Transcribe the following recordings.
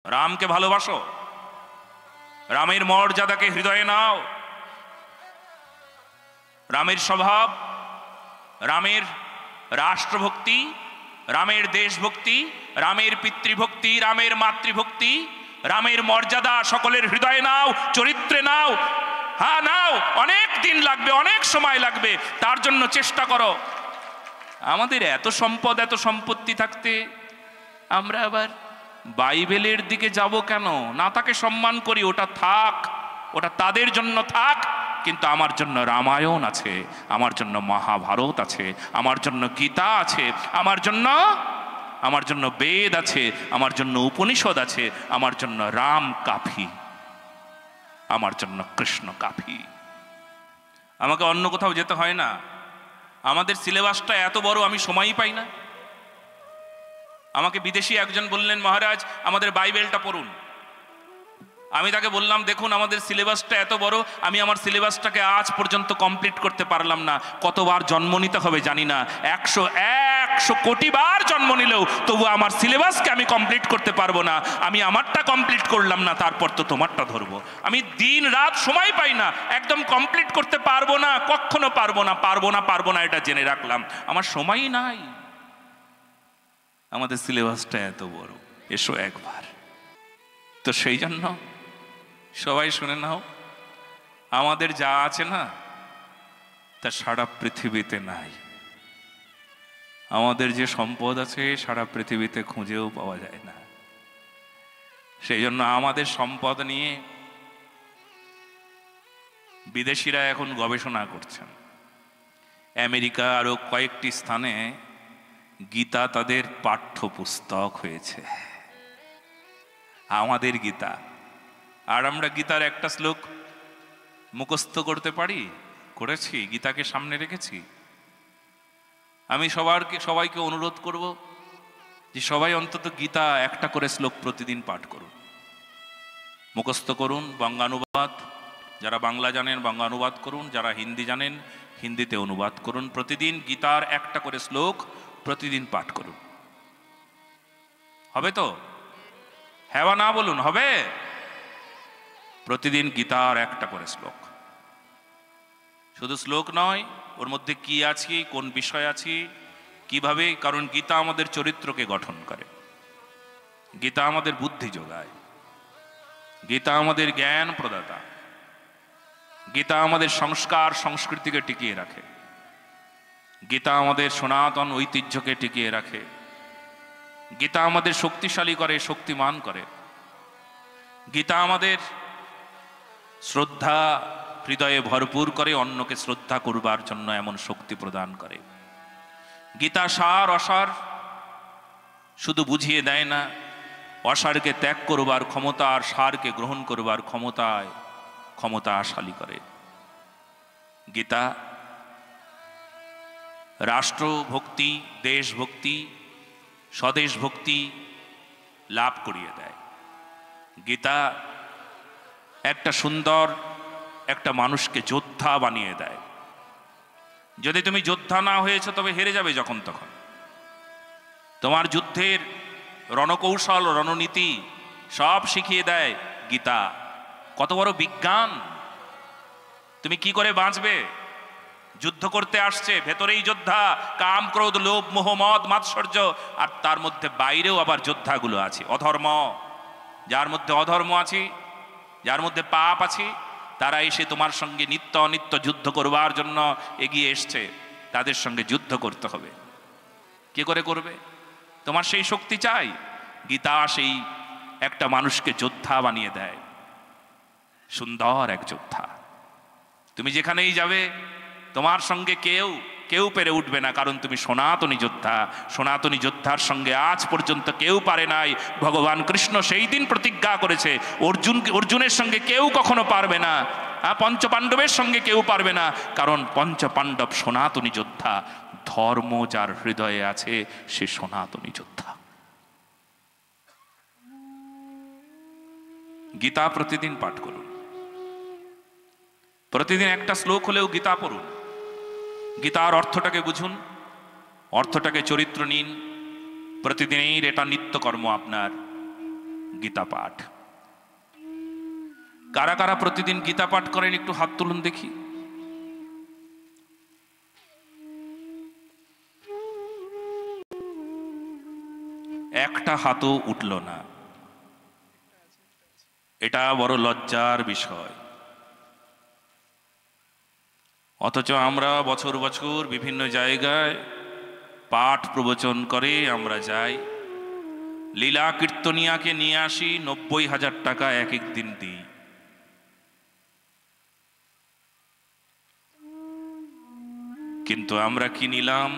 রামকে ভালোবাসো, রামের মর্যাদাকে হৃদয়ে নাও। রামের স্বভাব, রামের রাষ্ট্রভক্তি, রামের দেশভক্তি, রামের পিতৃভক্তি, রামের মাতৃভক্তি, রামের মর্যাদা সকলের হৃদয়ে নাও, চরিত্রে নাও। হ্যাঁ নাও, অনেক দিন লাগবে, অনেক সময় লাগবে, তার জন্য চেষ্টা করো। আমাদের এত সম্পদ, এত সম্পত্তি থাকতে আমরা আবার বাইবেলের দিকে যাব কেন? না তাকে সম্মান করি, ওটা থাক, ওটা তাদের জন্য থাক, কিন্তু আমার জন্য রামায়ণ আছে, আমার জন্য মহাভারত আছে, আমার জন্য গীতা আছে, আমার জন্য বেদ আছে, আমার জন্য উপনিষদ আছে, আমার জন্য রাম কাফি, আমার জন্য কৃষ্ণ কাফি। আমাকে অন্য কোথাও যেতে হয় না। আমাদের সিলেবাসটা এত বড়, আমি সময়ই পাই না। আমাকে বিদেশি একজন বললেন, মহারাজ আমাদের বাইবেলটা পড়ুন। আমি তাকে বললাম, দেখুন আমাদের সিলেবাসটা এত বড়, আমি আমার সিলেবাসটাকে আজ পর্যন্ত কমপ্লিট করতে পারলাম না। কতবার জন্ম নিতে হবে জানি না, 100 কোটি বার জন্ম নিলেও তবু আমার সিলেবাসকে আমি কমপ্লিট করতে পারবো না। আমি আমারটা কমপ্লিট করলাম না, তারপর তো তোমারটা ধরবো। আমি দিন রাত সময় পাই না, একদম কমপ্লিট করতে পারবো না, কখনো পারবো না, এটা জেনে রাখলাম। আমার সময়ই নাই। আমাদের সিলেবাসটা এত বড়, এসো একবার। তো সেই জন্য সবাই শুনে নাও, আমাদের যা আছে না তা সারা পৃথিবীতে নাই। আমাদের যে সম্পদ আছে সারা পৃথিবীতে খুঁজেও পাওয়া যায় না। সেই জন্য আমাদের সম্পদ নিয়ে বিদেশিরা এখন গবেষণা করছেন। আমেরিকা আরো কয়েকটি স্থানে গীতা তাদের পাঠ্যপুস্তক হয়েছে, আমাদের গীতা। আর আমরা গীতার একটা শ্লোক মুখস্থ করতে পারি, করেছি, গীতাকে সামনে রেখেছি। আমি সবাইকে অনুরোধ করব যে সবাই অন্তত গীতা একটা করে শ্লোক প্রতিদিন পাঠ করুন, মুখস্থ করুন। বঙ্গানুবাদ, যারা বাংলা জানেন বঙ্গানুবাদ করুন, যারা হিন্দি জানেন হিন্দিতে অনুবাদ করুন। প্রতিদিন গীতার একটা করে শ্লোক প্রতিদিন পাঠ করুন। হবে তো? হ্যাঁ বা না বলুন, হবে? প্রতিদিন গীতার একটা করে শ্লোক। শুধু শ্লোক নয়, ওর মধ্যে কি আছে, কোন বিষয় আছে, কিভাবে, কারণ গীতা আমাদের চরিত্রকে গঠন করে, গীতা আমাদের বুদ্ধি যোগায়, গীতা আমাদের জ্ঞান প্রদাতা, গীতা আমাদের সংস্কার সংস্কৃতিকে টিকিয়ে রাখে, গীতা আমাদের সনাতন ঐতিহ্যকে টিকিয়ে রাখে, গীতা আমাদের শক্তিশালী করে, শক্তিমান করে, গীতা আমাদের শ্রদ্ধা হৃদয়ে ভরপুর করে, অন্যকে শ্রদ্ধা করবার জন্য এমন শক্তি প্রদান করে। গীতা সার অসার শুধু বুঝিয়ে দেয় না, অসারকে ত্যাগ করবার ক্ষমতা আর সারকে গ্রহণ করবার ক্ষমতাশালী করে। গীতা রাষ্ট্রভক্তি, দেশভক্তি, স্বদেশ ভক্তি লাভ করিয়ে দেয়। গীতা একটা সুন্দর একটা মানুষকে যোদ্ধা বানিয়ে দেয়। যদি তুমি যোদ্ধা না হয়েছো তবে হেরে যাবে যখন তখন। তোমার যুদ্ধের রণকৌশল, রণনীতি সব শিখিয়ে দেয় গীতা। কত বড় বিজ্ঞান! তুমি কি করে বাঁচবে? যুদ্ধ করতে আসছে, ভেতরেই যোদ্ধা, কাম ক্রোধ লোভ মোহ মদ মাৎসর্য, আর তার মধ্যে বাইরেও আবার যোদ্ধাগুলো আছে, অধর্ম। যার মধ্যে অধর্ম আছে, যার মধ্যে পাপ আছে, তারা এসে তোমার সঙ্গে নিত্য অনিত্য যুদ্ধ করবার জন্য এগিয়ে এসছে। তাদের সঙ্গে যুদ্ধ করতে হবে। কি করে করবে? তোমার সেই শক্তি চাই। গীতা সেই একটা মানুষকে যোদ্ধা বানিয়ে দেয়, সুন্দর এক যোদ্ধা। তুমি যেখানেই যাবে তোমার সঙ্গে কেউ পেরে উঠবে না, কারণ তুমি সনাতনী যোদ্ধা। সনাতনী যোদ্ধার সঙ্গে আজ পর্যন্ত কেউ পারে নাই। ভগবান কৃষ্ণ সেই দিন প্রতিজ্ঞা করেছে, অর্জুনের সঙ্গে কেউ কখনো পারবে না, পঞ্চপাণ্ডবের সঙ্গে কেউ পারবে না, কারণ পঞ্চপাণ্ডব সনাতনী যোদ্ধা। ধর্ম যার হৃদয়ে আছে সে সনাতনী যোদ্ধা। গীতা প্রতিদিন পাঠ করুন, প্রতিদিন একটা শ্লোক হলেও গীতা পড়ুন। গীতার অর্থটাকে বুঝুন, অর্থটাকে চরিত্র নিন। প্রতিদিনের এটা নিত্যকর্ম আপনার। গীতা পাঠ। কারা কারা প্রতিদিন গীতা পাঠ করেন একটু হাত তুলুন দেখি। একটা হাতও উঠল না। এটা বড় লজ্জার বিষয়। অথচ আমরা বছর বছর বিভিন্ন জায়গায় পাঠ প্রবচন করে আমরা যাই, লীলা কীর্তনিয়াকে নিয়ে আসি, 90,000 টাকা এক এক দিন দিই। কিন্তু আমরা কি নিলাম,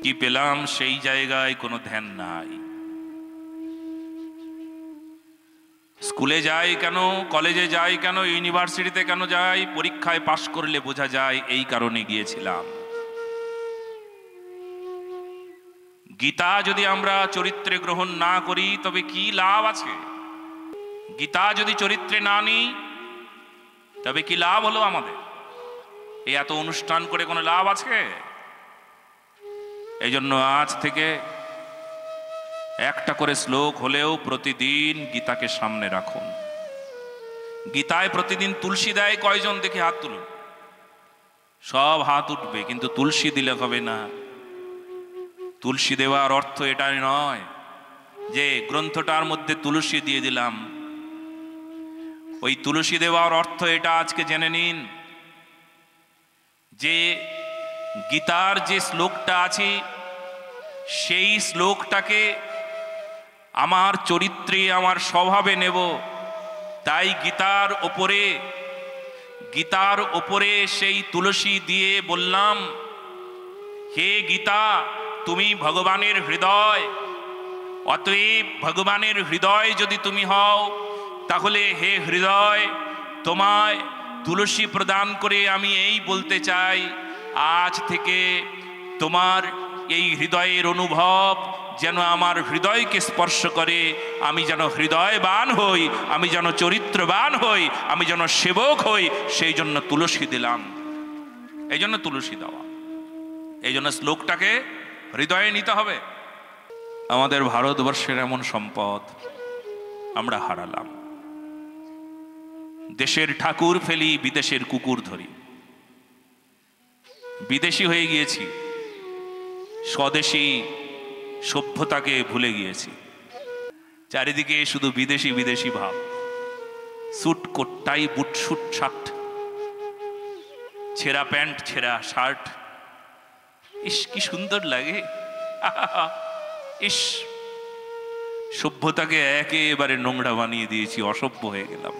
কি পেলাম, সেই জায়গায় কোনো ধ্যান নাই। স্কুলে যাই কেন, কলেজে যাই কেন, ইউনিভার্সিটিতে কেন যাই, পরীক্ষায় পাশ করলে বোঝা যায় এই কারণে গিয়েছিলাম। গীতা যদি আমরা চরিত্রে গ্রহণ না করি তবে কি লাভ আছে? গীতা যদি চরিত্রে না নিই তবে কি লাভ হলো আমাদের? এই এত অনুষ্ঠান করে কোনো লাভ আছে? এই জন্য আজ থেকে একটা করে শ্লোক হলেও প্রতিদিন গীতাকে সামনে রাখুন। গীতায় প্রতিদিন তুলসী দেয় কয়জন দেখে হাত তুলুন। সব হাত উঠবে, কিন্তু তুলসী দিলে হবে না। তুলসী দেওয়ার অর্থ এটাই নয় যে গ্রন্থটার মধ্যে তুলসী দিয়ে দিলাম। ওই তুলসী দেওয়ার অর্থ এটা আজকে জেনে নিন যে গীতার যে শ্লোকটা আছে সেই শ্লোকটাকে আমার চরিত্রে, আমার স্বভাবে নেব। তাই গীতার ওপরে সেই তুলসী দিয়ে বললাম, হে গীতা, তুমি ভগবানের হৃদয়, অতএব ভগবানের হৃদয় যদি তুমি হও, তাহলে হে হৃদয়, তোমায় তুলসী প্রদান করে আমি এই বলতে চাই, আজ থেকে তোমার এই হৃদয়ের অনুভব যেন আমার হৃদয়কে স্পর্শ করে। আমি যেন হৃদয়বান হই, আমি যেন চরিত্রবান হই, আমি যেন সেবক হই, সেই জন্য তুলসী দিলাম। এই জন্য তুলসী দেওয়া, এই জন্য শ্লোকটাকে হৃদয়ে নিতে হবে। আমাদের ভারতবর্ষের এমন সম্পদ আমরা হারালাম। দেশের ঠাকুর ফেলি, বিদেশের কুকুর ধরি। বিদেশি হয়ে গিয়েছি, স্বদেশী সভ্যতাকে ভুলে গিয়েছি। চারিদিকে শুধু বিদেশি বিদেশি ভাব। স্যুট কোট টাই বুট শুট শার্ট, ছেঁড়া প্যান্ট ছেঁড়া শার্ট, ইস কি সুন্দর লাগে। ইস, সভ্যতাকে একেবারে নোংরা বানিয়ে দিয়েছি, অসভ্য হয়ে গেলাম।